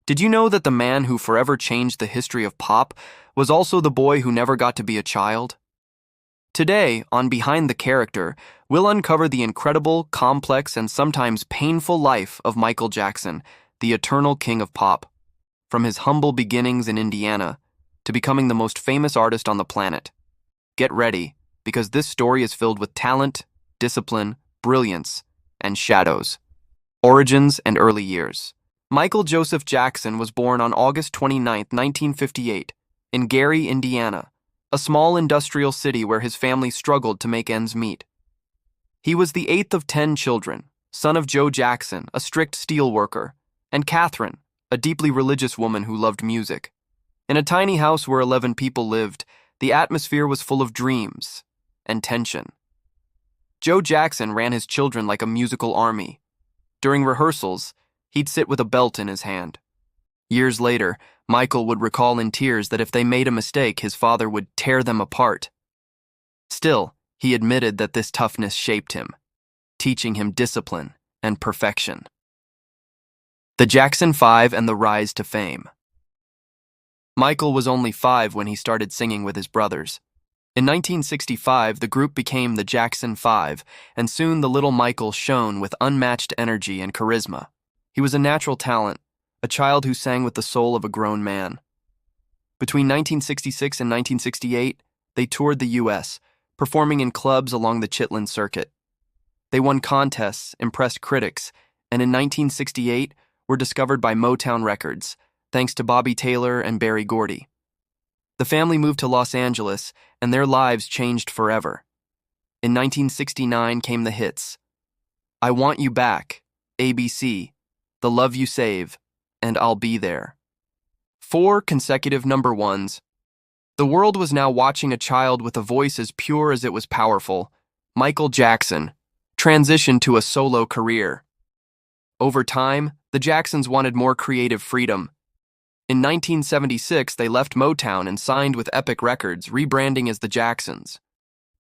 Did you know that the man who forever changed the history of pop was also the boy who never got to be a child? Today, on Behind the Character, we'll uncover the incredible, complex, and sometimes painful life of Michael Jackson, the eternal king of pop. From his humble beginnings in Indiana to becoming the most famous artist on the planet. Get ready, because this story is filled with talent, discipline, brilliance, and shadows. Origins and early years. Michael Joseph Jackson was born on August 29, 1958, in Gary, Indiana, a small industrial city where his family struggled to make ends meet. He was the eighth of 10 children, son of Joe Jackson, a strict steel worker, and Catherine, a deeply religious woman who loved music. In a tiny house where 11 people lived, the atmosphere was full of dreams and tension. Joe Jackson ran his children like a musical army. During rehearsals, he'd sit with a belt in his hand. Years later, Michael would recall in tears that if they made a mistake, his father would tear them apart. Still, he admitted that this toughness shaped him, teaching him discipline and perfection. The Jackson 5 and the rise to fame. Michael was only 5 when he started singing with his brothers. In 1965, the group became the Jackson 5, and soon the little Michael shone with unmatched energy and charisma. He was a natural talent, a child who sang with the soul of a grown man. Between 1966 and 1968, they toured the U.S., performing in clubs along the Chitlin circuit. They won contests, impressed critics, and in 1968 were discovered by Motown Records, thanks to Bobby Taylor and Berry Gordy. The family moved to Los Angeles, and their lives changed forever. In 1969 came the hits, I Want You Back, ABC, The Love You Save, and I'll Be There. 4 consecutive number ones. The world was now watching a child with a voice as pure as it was powerful, Michael Jackson, transition to a solo career. Over time, the Jacksons wanted more creative freedom. In 1976, they left Motown and signed with Epic Records, rebranding as the Jacksons.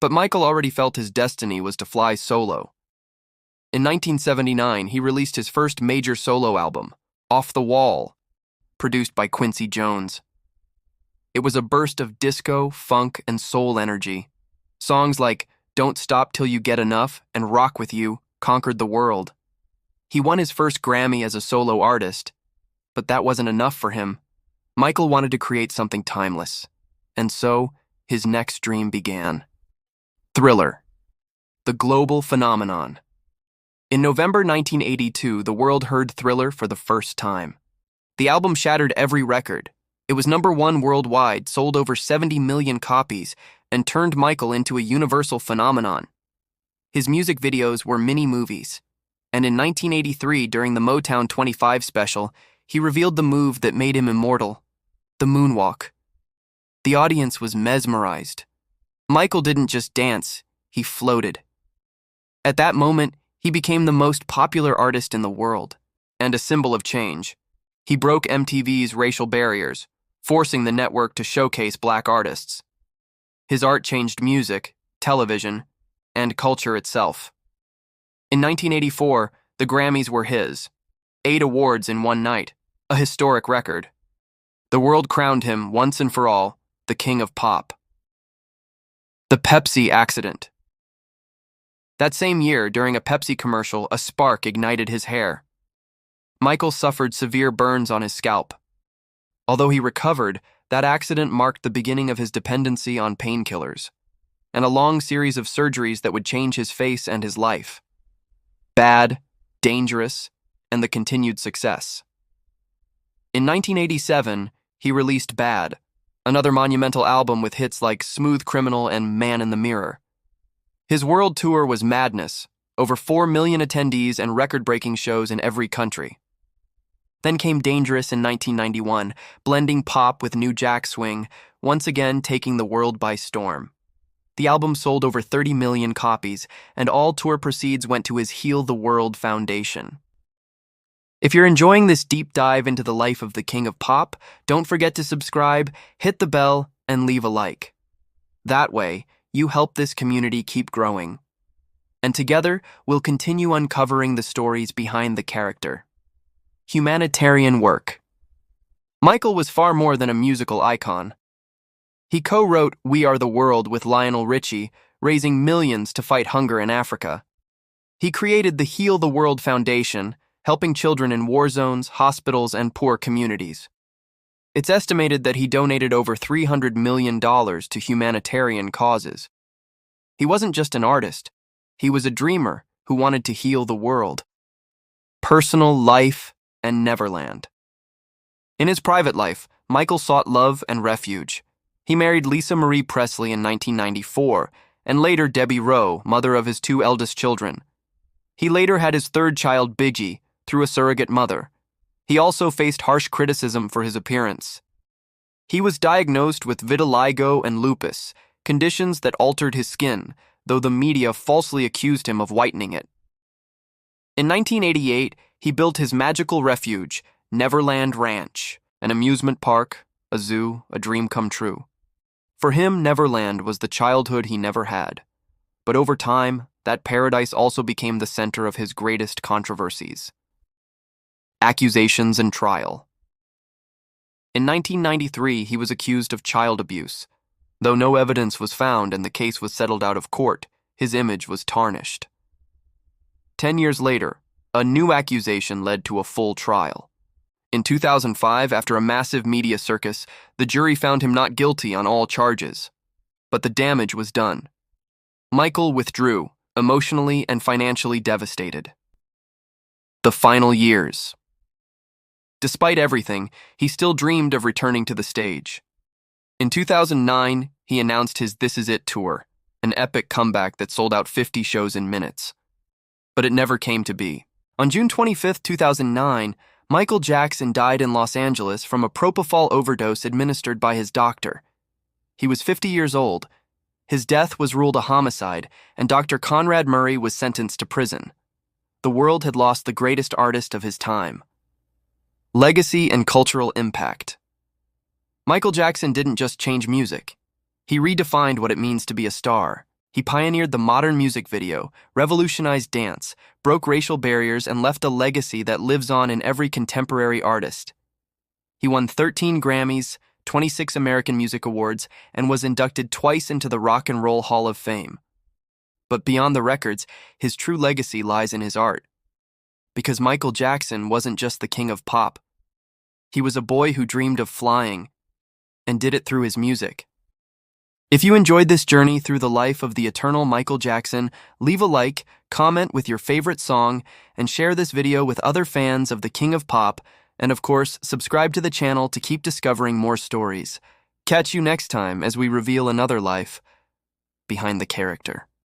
But Michael already felt his destiny was to fly solo. In 1979, he released his first major solo album, Off the Wall, produced by Quincy Jones. It was a burst of disco, funk, and soul energy. Songs like Don't Stop Till You Get Enough and Rock With You conquered the world. He won his first Grammy as a solo artist, but that wasn't enough for him. Michael wanted to create something timeless, and so his next dream began. Thriller, the global phenomenon. In November 1982, the world heard Thriller for the first time. The album shattered every record. It was number 1 worldwide, sold over 70 million copies, and turned Michael into a universal phenomenon. His music videos were mini-movies, and in 1983, during the Motown 25 special, he revealed the move that made him immortal, the moonwalk. The audience was mesmerized. Michael didn't just dance, he floated. At that moment, he became the most popular artist in the world, and a symbol of change. He broke MTV's racial barriers, forcing the network to showcase black artists. His art changed music, television, and culture itself. In 1984, the Grammys were his. 8 awards in one night, a historic record. The world crowned him, once and for all, the king of pop. The Pepsi accident. That same year, during a Pepsi commercial, a spark ignited his hair. Michael suffered severe burns on his scalp. Although he recovered, that accident marked the beginning of his dependency on painkillers, and a long series of surgeries that would change his face and his life. Bad, Dangerous, and the continued success. In 1987, he released Bad, another monumental album with hits like Smooth Criminal and Man in the Mirror. His world tour was madness, over 4 million attendees and record-breaking shows in every country. Then came Dangerous in 1991, blending pop with new jack swing, once again taking the world by storm. The album sold over 30 million copies, and all tour proceeds went to his Heal the World Foundation. If you're enjoying this deep dive into the life of the King of Pop, don't forget to subscribe, hit the bell, and leave a like. That way, you help this community keep growing. And together, we'll continue uncovering the stories behind the character. Humanitarian work. Michael was far more than a musical icon. He co-wrote We Are the World with Lionel Richie, raising millions to fight hunger in Africa. He created the Heal the World Foundation, helping children in war zones, hospitals, and poor communities. It's estimated that he donated over $300 million to humanitarian causes. He wasn't just an artist. He was a dreamer who wanted to heal the world. Personal life and Neverland. In his private life, Michael sought love and refuge. He married Lisa Marie Presley in 1994, and later Debbie Rowe, mother of his two eldest children. He later had his third child, Biggie, through a surrogate mother. He also faced harsh criticism for his appearance. He was diagnosed with vitiligo and lupus, conditions that altered his skin, though the media falsely accused him of whitening it. In 1988, he built his magical refuge, Neverland Ranch, an amusement park, a zoo, a dream come true. For him, Neverland was the childhood he never had. But over time, that paradise also became the center of his greatest controversies. Accusations and trial. In 1993, he was accused of child abuse. Though no evidence was found and the case was settled out of court, his image was tarnished. 10 years later, a new accusation led to a full trial. In 2005, after a massive media circus, the jury found him not guilty on all charges. But the damage was done. Michael withdrew, emotionally and financially devastated. The final years. Despite everything, he still dreamed of returning to the stage. In 2009, he announced his This Is It tour, an epic comeback that sold out 50 shows in minutes. But it never came to be. On June 25, 2009, Michael Jackson died in Los Angeles from a propofol overdose administered by his doctor. He was 50 years old. His death was ruled a homicide, and Dr. Conrad Murray was sentenced to prison. The world had lost the greatest artist of his time. Legacy and cultural impact. Michael Jackson didn't just change music. He redefined what it means to be a star. He pioneered the modern music video, revolutionized dance, broke racial barriers, and left a legacy that lives on in every contemporary artist. He won 13 Grammys, 26 American Music Awards, and was inducted twice into the Rock and Roll Hall of Fame. But beyond the records, his true legacy lies in his art. Because Michael Jackson wasn't just the king of pop. He was a boy who dreamed of flying, and did it through his music. If you enjoyed this journey through the life of the eternal Michael Jackson, leave a like, comment with your favorite song, and share this video with other fans of the King of Pop, and of course, subscribe to the channel to keep discovering more stories. Catch you next time as we reveal another life behind the character.